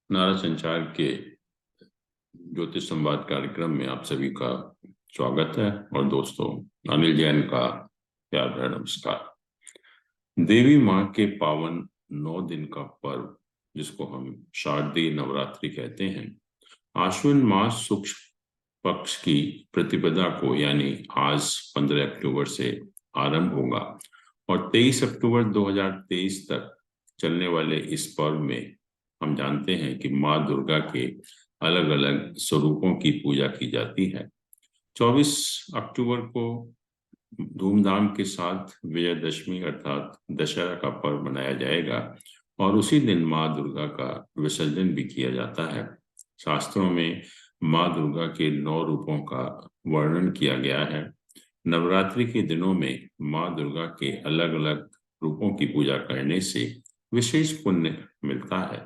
नारा संचार के ज्योतिष संवाद कार्यक्रम में आप सभी का स्वागत है। और दोस्तों, अनिल जैन का प्यार भरा नमस्कार। देवी माँ के पावन 9 दिन का पर्व, जिसको हम शारदीय नवरात्रि कहते हैं, आश्विन मास शुक्ल पक्ष की प्रतिपदा को यानी आज 15 अक्टूबर से आरंभ होगा और 23 अक्टूबर 2023 तक चलने वाले इस पर्व में हम जानते हैं कि माँ दुर्गा के अलग अलग स्वरूपों की पूजा की जाती है। 24 अक्टूबर को धूमधाम के साथ विजयदशमी अर्थात दशहरा का पर्व मनाया जाएगा और उसी दिन माँ दुर्गा का विसर्जन भी किया जाता है। शास्त्रों में माँ दुर्गा के 9 रूपों का वर्णन किया गया है। नवरात्रि के दिनों में माँ दुर्गा के अलग अलग रूपों की पूजा करने से विशेष पुण्य मिलता है।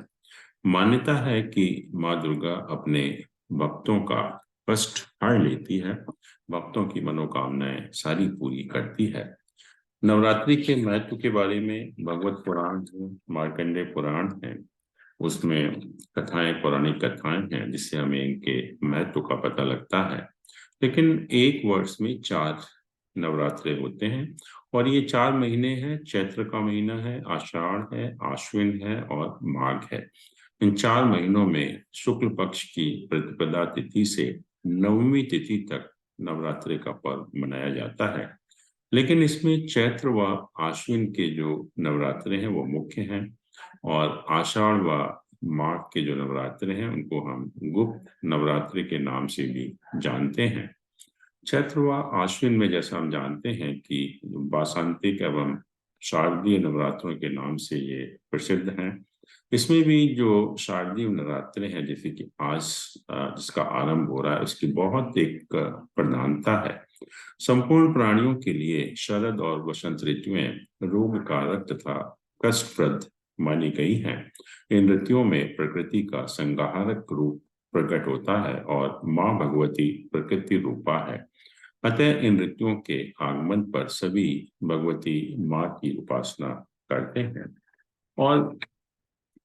मान्यता है कि माँ दुर्गा अपने भक्तों का कष्ट हर लेती है, भक्तों की मनोकामनाएं सारी पूरी करती है। नवरात्रि के महत्व के बारे में भगवत पुराण है, मार्कंडेय पुराण है, उसमें कथाएं, पौराणिक कथाएं हैं जिससे हमें इनके महत्व का पता लगता है। लेकिन एक वर्ष में 4 नवरात्रे होते हैं और ये 4 महीने हैं। चैत्र का महीना है, आषाढ़ है, आश्विन है और माघ है। इन 4 महीनों में शुक्ल पक्ष की प्रतिपदा तिथि से नवमी तिथि तक नवरात्रि का पर्व मनाया जाता है। लेकिन इसमें चैत्र व आश्विन के जो नवरात्रे हैं वो मुख्य हैं और आषाढ़ व माघ के जो नवरात्रे हैं उनको हम गुप्त नवरात्रि के नाम से भी जानते हैं। चैत्र व आश्विन में जैसा हम जानते हैं कि वासंतिक एवं शारदीय नवरात्रों के नाम से ये प्रसिद्ध हैं। इसमें भी जो शारदीय नवरात्रे हैं, जैसे कि आज जिसका आरंभ हो रहा है, उसकी बहुत एक प्रधानता है। संपूर्ण प्राणियों के लिए शरद और वसंत ऋतुएं रोग कारक तथा कष्टप्रद मानी गई हैं। इन ऋतुओं में प्रकृति का संहारक रूप प्रकट होता है और माँ भगवती प्रकृति रूपा है। अतः इन ऋतुओं के आगमन पर सभी भगवती माँ की उपासना करते हैं और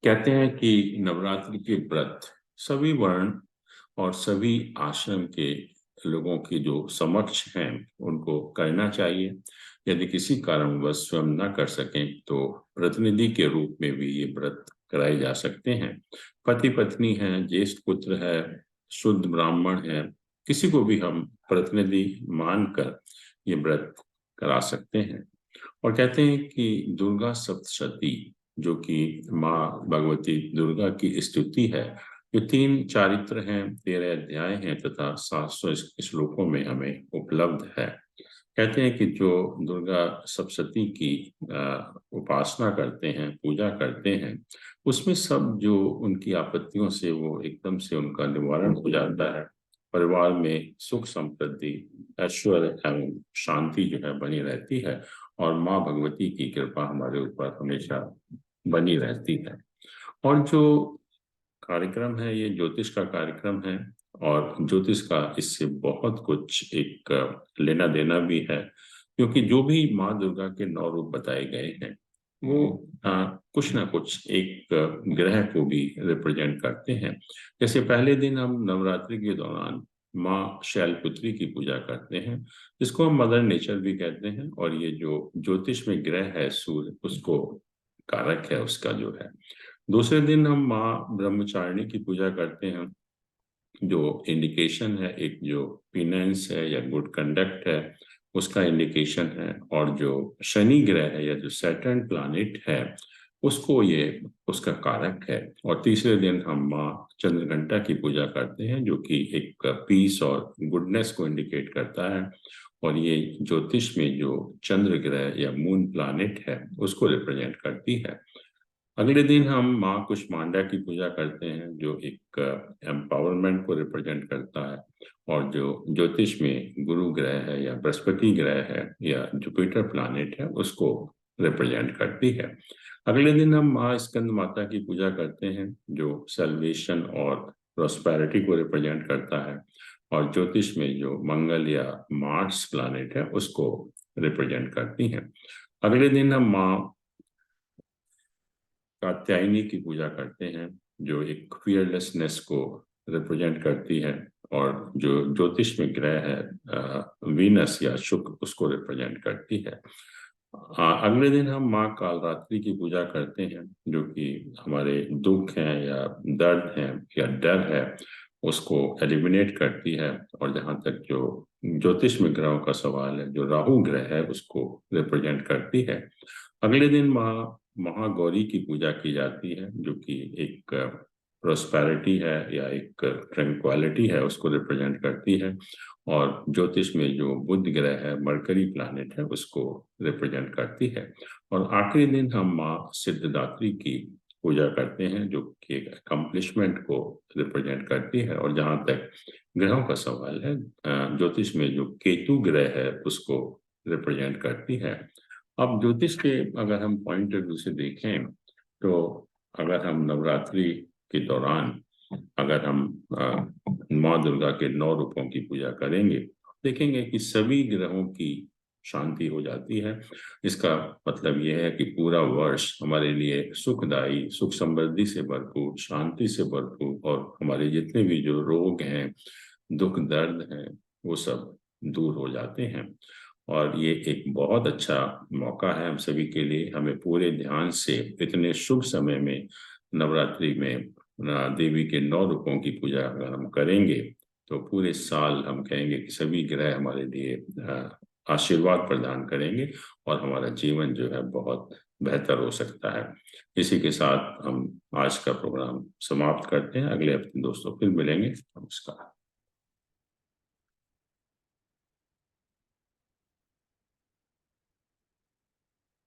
कहते हैं कि नवरात्रि के व्रत सभी वर्ण और सभी आश्रम के लोगों की जो समक्ष हैं उनको करना चाहिए। यदि किसी कारणवश स्वयं न कर सकें तो प्रतिनिधि के रूप में भी ये व्रत कराए जा सकते हैं। पति पत्नी है, ज्येष्ठ पुत्र है, शुद्ध ब्राह्मण है, किसी को भी हम प्रतिनिधि मानकर ये व्रत करा सकते हैं। और कहते हैं कि दुर्गा सप्तशती, जो कि माँ भगवती दुर्गा की स्तुति है, जो 3 चारित्र हैं, 13 अध्याय हैं तथा 700 श्लोकों में हमें उपलब्ध है। कहते हैं कि जो दुर्गा सप्तशती की उपासना करते हैं, पूजा करते हैं, उसमें सब जो उनकी आपत्तियों से वो एकदम से उनका निवारण हो जाता है। परिवार में सुख समृद्धि, ऐश्वर्य एवं शांति जो है बनी रहती है और माँ भगवती की कृपा हमारे ऊपर हमेशा बनी रहती है। और जो कार्यक्रम है ये ज्योतिष का कार्यक्रम है और ज्योतिष का इससे बहुत कुछ एक लेना देना भी है, क्योंकि जो भी माँ दुर्गा के 9 रूप बताए गए हैं वो कुछ ना कुछ एक ग्रह को भी रिप्रेजेंट करते हैं। जैसे पहले दिन हम नवरात्रि के दौरान माँ शैलपुत्री की पूजा करते हैं, जिसको हम मदर नेचर भी कहते हैं, और ये जो ज्योतिष में ग्रह है सूर्य, उसको कारक है उसका जो है। दूसरे दिन हम माँ ब्रह्मचारिणी की पूजा करते हैं, जो इंडिकेशन है, एक जो पिनेंस है या गुड कंडक्ट है उसका इंडिकेशन है। और जो शनि ग्रह है या जो सैटर्न प्लैनेट है उसको ये उसका कारक है। और तीसरे दिन हम माँ चंद्रघंटा की पूजा करते हैं, जो कि एक पीस और गुडनेस को इंडिकेट करता है और ये ज्योतिष में जो चंद्र ग्रह या मून प्लैनेट है उसको रिप्रेजेंट करती है। अगले दिन हम माँ कुष्मांडा की पूजा करते हैं, जो एक एम्पावरमेंट को रिप्रेजेंट करता है और जो ज्योतिष में गुरु ग्रह है या बृहस्पति ग्रह है या जुपिटर प्लैनेट है उसको रिप्रेजेंट करती है। अगले दिन हम माँ स्कंद माता की पूजा करते हैं, जो सेल्वेशन और प्रोस्पेरिटी को रिप्रेजेंट करता है और ज्योतिष में जो मंगल या मार्स प्लैनेट है उसको रिप्रेजेंट करती है। अगले दिन हम माँ कात्यायनी की पूजा करते हैं, जो एक फियरलेसनेस को रिप्रेजेंट करती है, और जो ज्योतिष में ग्रह है वीनस या शुक्र, उसको रिप्रेजेंट करती है। अगले दिन हम माँ कालरात्रि की पूजा करते हैं, जो कि हमारे दुख हैं या दर्द हैं या डर है उसको एलिमिनेट करती है। और जहाँ तक जो ज्योतिष में ग्रहों का सवाल है, जो राहु ग्रह है उसको रिप्रेजेंट करती है। अगले दिन माँ महागौरी की पूजा की जाती है, जो कि एक प्रोस्पेरिटी है या एक ट्रैंक्विलिटी है, उसको रिप्रेजेंट करती है। और ज्योतिष में जो बुध ग्रह है, मरकरी प्लैनेट है, उसको रिप्रेजेंट करती है। और आखिरी दिन हम माँ सिद्धिदात्री की पूजा करते हैं, जो कि एक अकम्पलिशमेंट को रिप्रेजेंट करती है। और जहाँ तक ग्रहों का सवाल है, ज्योतिष में जो केतु ग्रह है उसको रिप्रेजेंट करती है। अब ज्योतिष के अगर हम पॉइंट ऑफ व्यू से देखें, तो अगर हम नवरात्रि के दौरान अगर हम माँ दुर्गा के 9 रूपों की पूजा करेंगे, देखेंगे कि सभी ग्रहों की शांति हो जाती है। इसका मतलब यह है कि पूरा वर्ष हमारे लिए सुखदायी, सुख समृद्धि से भरपूर, शांति से भरपूर, और हमारे जितने भी जो रोग हैं, दुख दर्द हैं, वो सब दूर हो जाते हैं। और ये एक बहुत अच्छा मौका है हम सभी के लिए। हमें पूरे ध्यान से इतने शुभ समय में, नवरात्रि में देवी के 9 रूपों की पूजा अगर हम करेंगे, तो पूरे साल हम कहेंगे कि सभी ग्रह हमारे लिए आशीर्वाद प्रदान करेंगे, और हमारा जीवन जो है बहुत बेहतर हो सकता है। इसी के साथ हम आज का प्रोग्राम समाप्त करते हैं। अगले हफ्ते दोस्तों फिर मिलेंगे। नमस्कार।